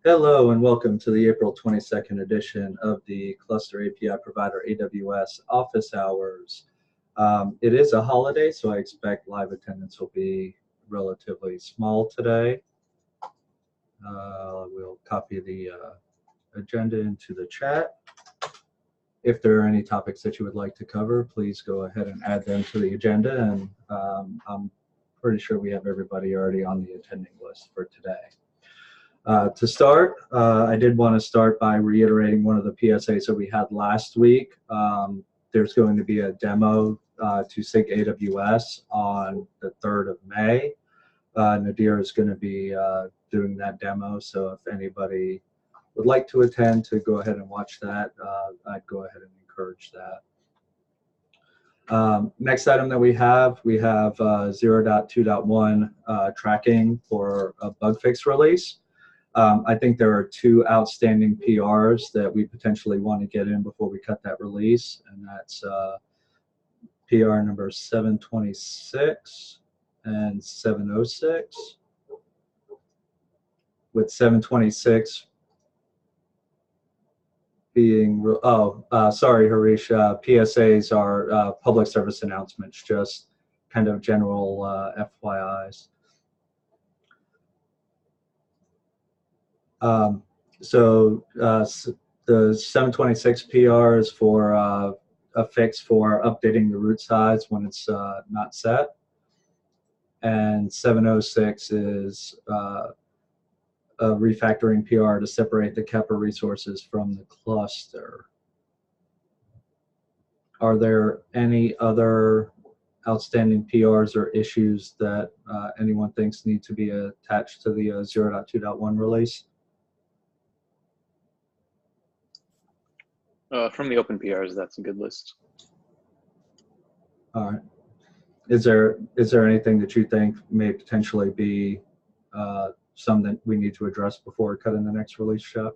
Hello and welcome to the April 22nd edition of the Cluster API Provider AWS office hours. It is a holiday, so I expect live attendance will be relatively small today. We'll copy the agenda into the chat. If there are any topics that you would like to cover, please go ahead and add them to the agenda, and I'm pretty sure we have everybody already on the attending list for today. To start, I did want to start by reiterating one of the PSAs that we had last week. There's going to be a demo to SIG AWS on the 3rd of May. Nadir is going to be doing that demo, so if anybody would like to attend to go ahead and watch that, I'd go ahead and encourage that. Next item that we have 0.2.1 tracking for a bug fix release. I think there are two outstanding PRs that we potentially want to get in before we cut that release, and that's PR number 726 and 706. With 726 being, sorry, Harish, PSAs are public service announcements, just kind of general FYIs. The 726 PR is for a fix for updating the root size when it's not set, and 706 is a refactoring PR to separate the Kepler resources from the cluster. Are there any other outstanding PRs or issues that anyone thinks need to be attached to the 0.2.1 release? From the open PRs, that's a good list. All right. Is there anything that you think may potentially be some that we need to address before cutting the next release, Chuck?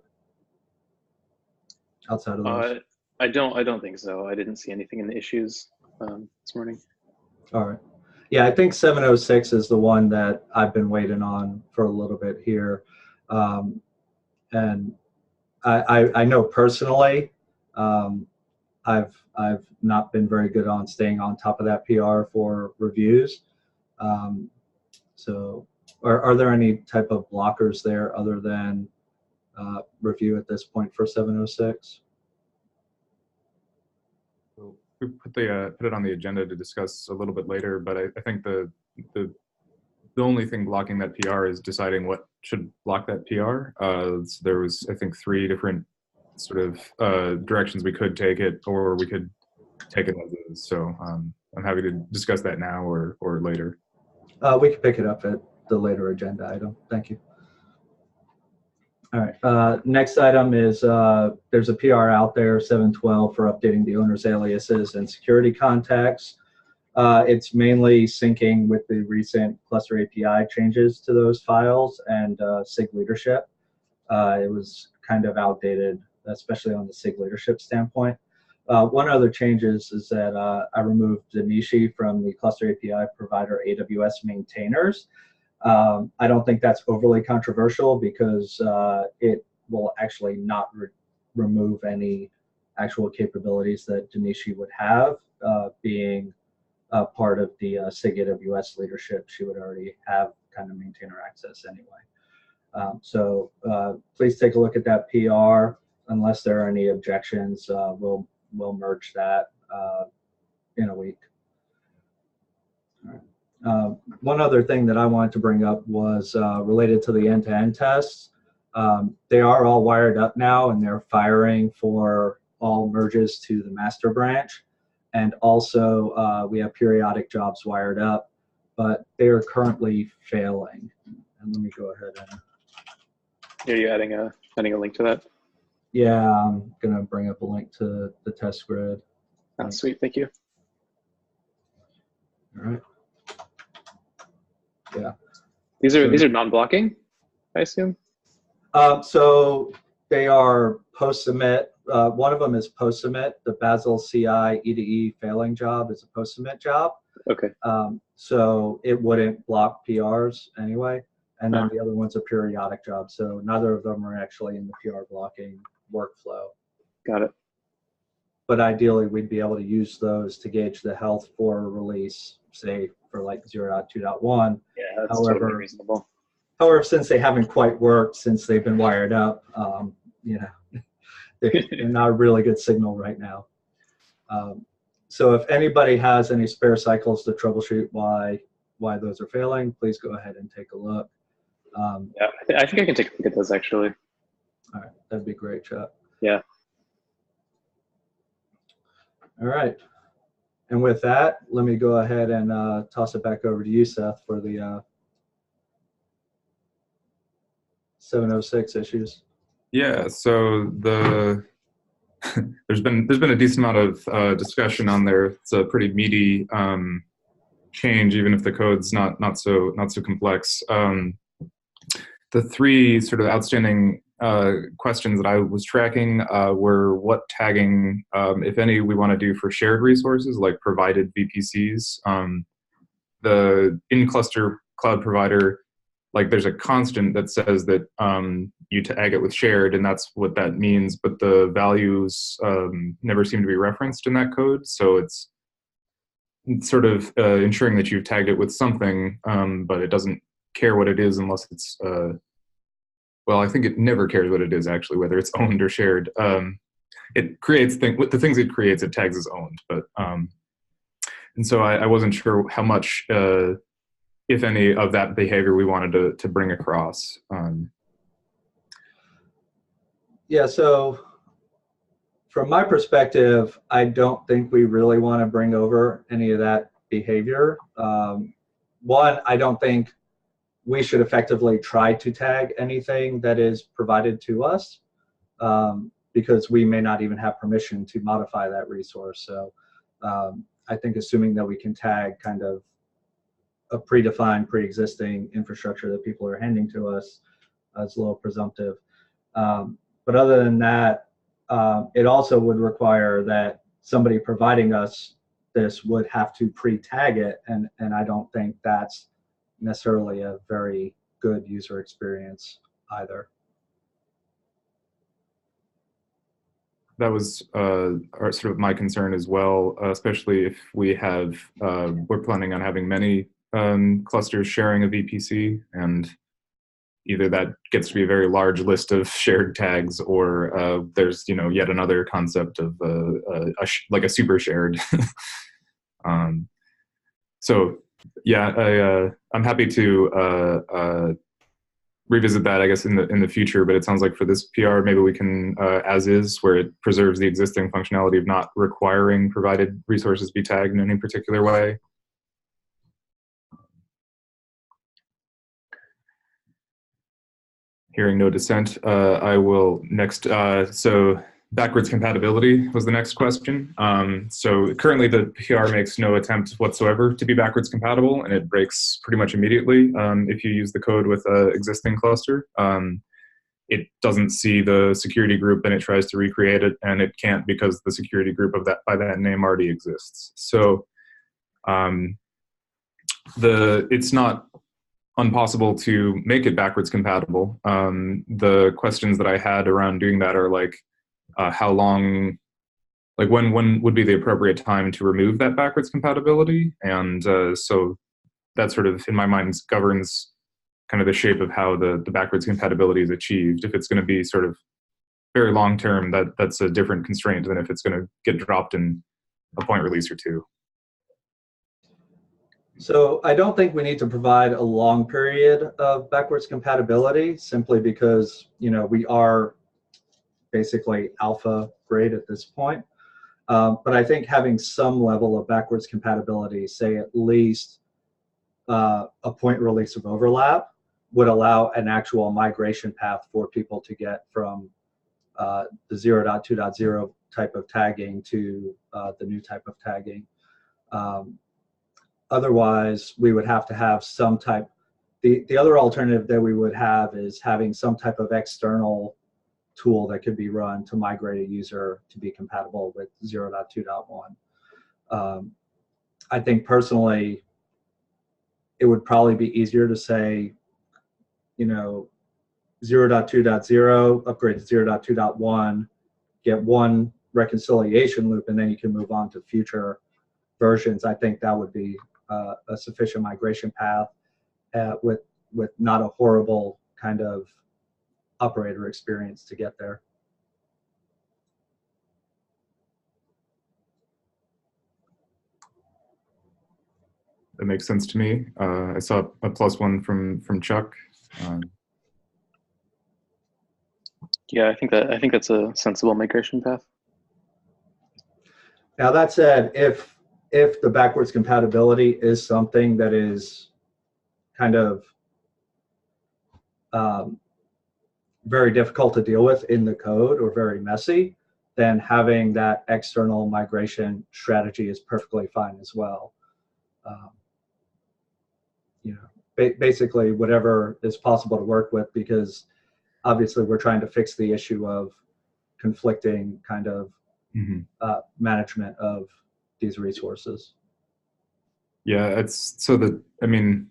Outside of those? I don't think so. I didn't see anything in the issues this morning. All right. Yeah, I think 706 is the one that I've been waiting on for a little bit here, and I know personally. I've not been very good on staying on top of that PR for reviews. So are there any type of blockers there other than review at this point for 706? We put it on the agenda to discuss a little bit later, but I think the only thing blocking that PR is deciding what should block that PR. So there was, I think, 3 different sort of directions we could take it, or we could take it as is. So I'm happy to discuss that now or later. We can pick it up at the later agenda item. Thank you. All right. Next item is there's a PR out there, 712, for updating the owner's aliases and security contacts. It's mainly syncing with the recent Cluster API changes to those files and SIG leadership. It was kind of outdated, especially on the SIG leadership standpoint. One other change is that I removed Danishi from the Cluster API Provider AWS maintainers. I don't think that's overly controversial because it will actually not remove any actual capabilities that Danishi would have, being part of the SIG AWS leadership. She would already have kind of maintainer access anyway. So please take a look at that PR. Unless there are any objections, we'll merge that in a week. All right. One other thing that I wanted to bring up was related to the end-to-end tests. They are all wired up now, and they're firing for all merges to the master branch. And also, we have periodic jobs wired up, but they are currently failing. And let me go ahead and. Are you adding a link to that? Yeah, I'm gonna bring up a link to the test grid. Oh, sweet, thank you. All right. Yeah. These are non-blocking, I assume. So they are post-submit. One of them is post-submit. The Basil CI E2E failing job is a post-submit job. Okay. So it wouldn't block PRs anyway. and then the other one's a periodic job. So neither of them are actually in the PR blocking workflow. Got it. But ideally, we'd be able to use those to gauge the health for a release, say for like 0.2.1. Yeah, that's totally reasonable. However, since they haven't quite worked since they've been wired up, you know, they're not a really good signal right now. So if anybody has any spare cycles to troubleshoot why those are failing, please go ahead and take a look. Yeah, I think I can take a look at those actually. All right, that'd be great, Chuck. Yeah. All right. And with that, let me go ahead and toss it back over to you, Seth, for the 706 issues. Yeah, so there's been a decent amount of discussion on there. It's a pretty meaty change, even if the code's not so complex. The three sort of outstanding questions that I was tracking were what tagging, if any, we want to do for shared resources like provided VPCs. The in-cluster cloud provider, like there's a constant that says that you tag it with shared, and that's what that means, but the values never seem to be referenced in that code. So it's sort of ensuring that you've tagged it with something, but it doesn't care what it is unless it's, well, I think it never cares what it is actually, whether it's owned or shared. It creates the things it creates, it tags as owned, but, and so I wasn't sure how much, if any, of that behavior we wanted to bring across. Yeah, so from my perspective, I don't think we really want to bring over any of that behavior. One, I don't think we should effectively try to tag anything that is provided to us because we may not even have permission to modify that resource. So I think assuming that we can tag kind of a predefined, pre-existing infrastructure that people are handing to us is a little presumptive. But other than that, it also would require that somebody providing us this would have to pre-tag it, and I don't think that's necessarily a very good user experience either. That was sort of my concern as well, especially if we have, we're planning on having many clusters sharing a VPC, and either that gets to be a very large list of shared tags, or there's yet another concept of like a super shared. So yeah, I'm happy to revisit that, I guess, in the future. But it sounds like for this PR, maybe we can as is, where it preserves the existing functionality of not requiring provided resources be tagged in any particular way. Hearing no dissent, I will next. So backwards compatibility was the next question. So currently the PR makes no attempt whatsoever to be backwards compatible, and it breaks pretty much immediately if you use the code with an existing cluster. It doesn't see the security group, and it tries to recreate it, and it can't because the security group of that by that name already exists. So it's not impossible to make it backwards compatible. The questions that I had around doing that are like, how long, like when would be the appropriate time to remove that backwards compatibility? And so that sort of, in my mind, governs kind of the shape of how the backwards compatibility is achieved. If it's going to be sort of very long term, that's a different constraint than if it's going to get dropped in a point release or two. So I don't think we need to provide a long period of backwards compatibility, simply because we are basically alpha grade at this point. But I think having some level of backwards compatibility, say at least a point release of overlap, would allow an actual migration path for people to get from the 0.2.0 type of tagging to the new type of tagging. Otherwise, we would have to have some type. The other alternative that we would have is having some type of external tool that could be run to migrate a user to be compatible with 0.2.1. I think personally, it would probably be easier to say 0.2.0, 0.2.0, upgrade to 0.2.1, get one reconciliation loop, and then you can move on to future versions. I think that would be a sufficient migration path with not a horrible kind of operator experience to get there. That makes sense to me. I saw a +1 from Chuck. Yeah, I think that's a sensible migration path. Now that said, if the backwards compatibility is something that is kind of very difficult to deal with in the code or very messy, then having that external migration strategy is perfectly fine as well. Basically whatever is possible to work with, because obviously we're trying to fix the issue of conflicting kind of management of these resources. Yeah, it's so that, I mean,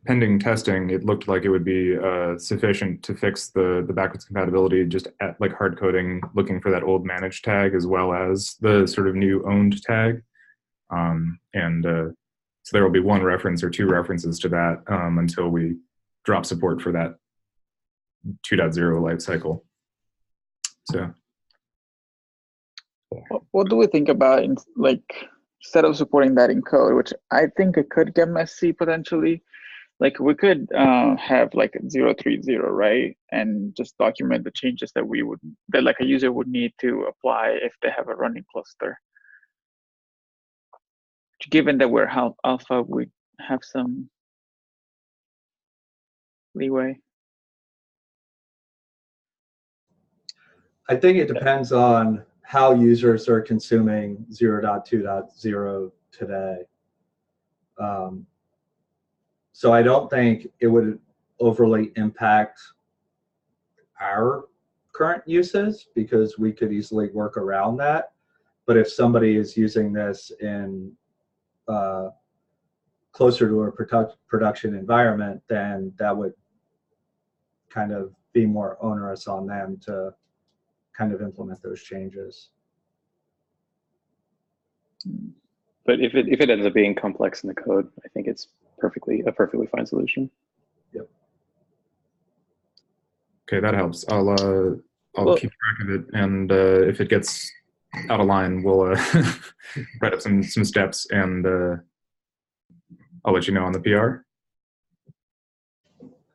pending testing, it looked like it would be sufficient to fix the backwards compatibility, just at like hard coding, looking for that old managed tag as well as the sort of new owned tag. So there will be one reference or two references to that until we drop support for that 2.0 life cycle. So what do we think about instead of supporting that in code, which I think it could get messy potentially? Like we could have like 0.3.0, right, and just document the changes that like a user would need to apply if they have a running cluster. Given that we're alpha, we have some leeway. I think it depends on how users are consuming 0.2.0 today. So I don't think it would overly impact our current uses because we could easily work around that. But if somebody is using this in closer to a production environment, then that would kind of be more onerous on them to kind of implement those changes. But if it ends up being complex in the code, I think it's a perfectly fine solution. Yep. Okay, that helps. I'll keep track of it, and if it gets out of line, we'll write up some steps, and I'll let you know on the PR.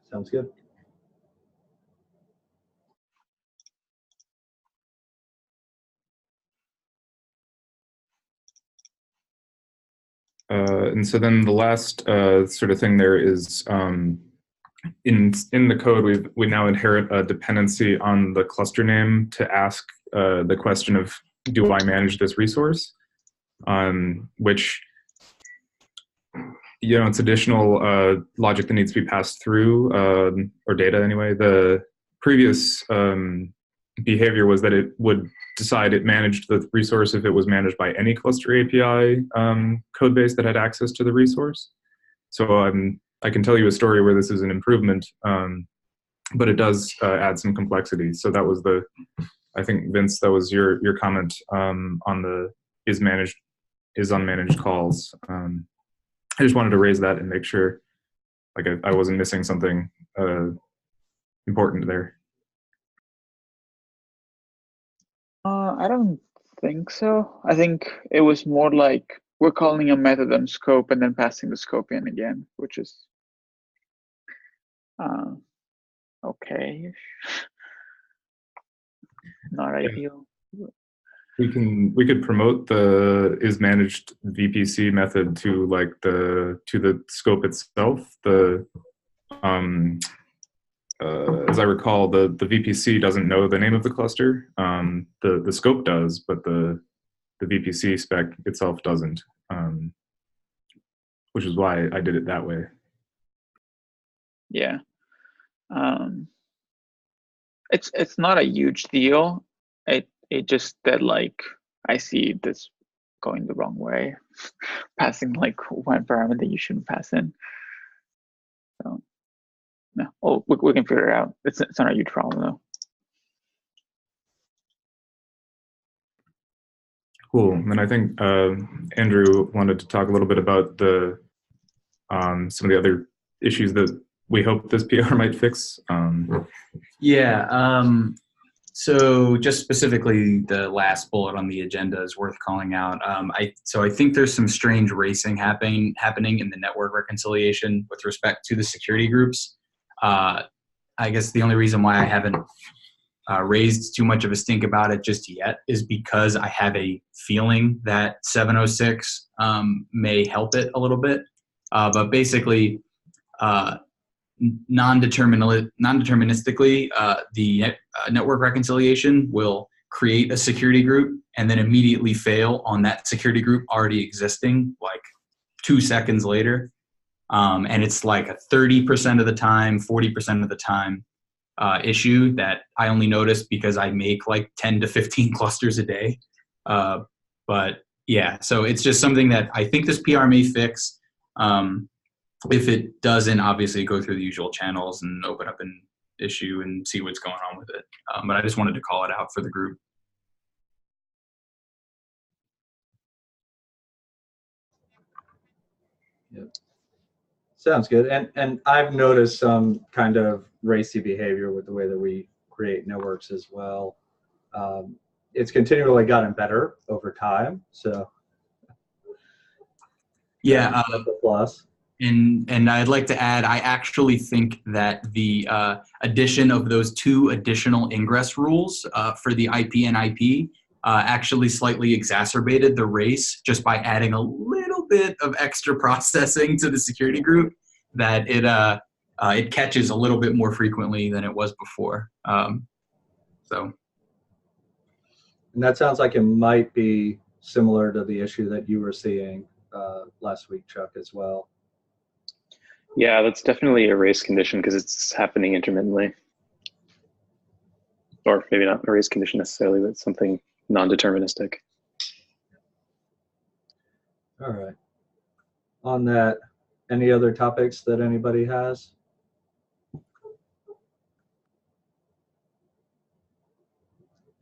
Sounds good. And so then the last sort of thing there is in the code we now inherit a dependency on the cluster name to ask the question of, do I manage this resource? Which, it's additional logic that needs to be passed through, or data anyway. The previous behavior was that it would decide it managed the resource if it was managed by any cluster API code base that had access to the resource. So I can tell you a story where this is an improvement, but it does add some complexity. So that was I think, Vince, that was your comment on the is unmanaged calls. I just wanted to raise that and make sure like I wasn't missing something important there. I don't think so. I think it was more like we're calling a method on scope and then passing the scope in again, which is okay. Not ideal. We could promote the is managed VPC method to the scope itself. As I recall, the VPC doesn't know the name of the cluster. The scope does, but the VPC spec itself doesn't, which is why I did it that way. Yeah. It's not a huge deal. It just that like I see this going the wrong way, passing like one parameter you shouldn't pass in. So No, oh, we can figure it out. It's not a huge problem though. Cool. And then I think Andrew wanted to talk a little bit about the some of the other issues that we hope this PR might fix. Yeah. So just specifically, the last bullet on the agenda is worth calling out. I think there's some strange racing happening in the network reconciliation with respect to the security groups. I guess the only reason why I haven't raised too much of a stink about it just yet is because I have a feeling that 706 may help it a little bit. But basically, non-deterministically, the network reconciliation will create a security group and then immediately fail on that security group already existing, like 2 seconds later. And it's like a 30% of the time, 40% of the time issue that I only notice because I make like 10 to 15 clusters a day. But yeah, so it's just something that I think this PR may fix. If it doesn't, obviously go through the usual channels and open up an issue and see what's going on with it. But I just wanted to call it out for the group. Yep. Sounds good. And I've noticed some kind of racy behavior with the way that we create networks as well. It's continually gotten better over time. So Yeah. that's a plus. And I'd like to add, I actually think that the addition of those 2 additional ingress rules for the IP and IP actually slightly exacerbated the race just by adding a little bit of extra processing to the security group that it catches a little bit more frequently than it was before. So. And that sounds like it might be similar to the issue that you were seeing last week, Chuck, as well. Yeah, that's definitely a race condition because it's happening intermittently. Or maybe not a race condition necessarily, but something non-deterministic. All right. On that, any other topics that anybody has? All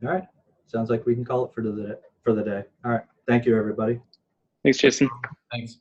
right. Sounds like we can call it for the day. All right. Thank you, everybody. Thanks, Jason. Thanks.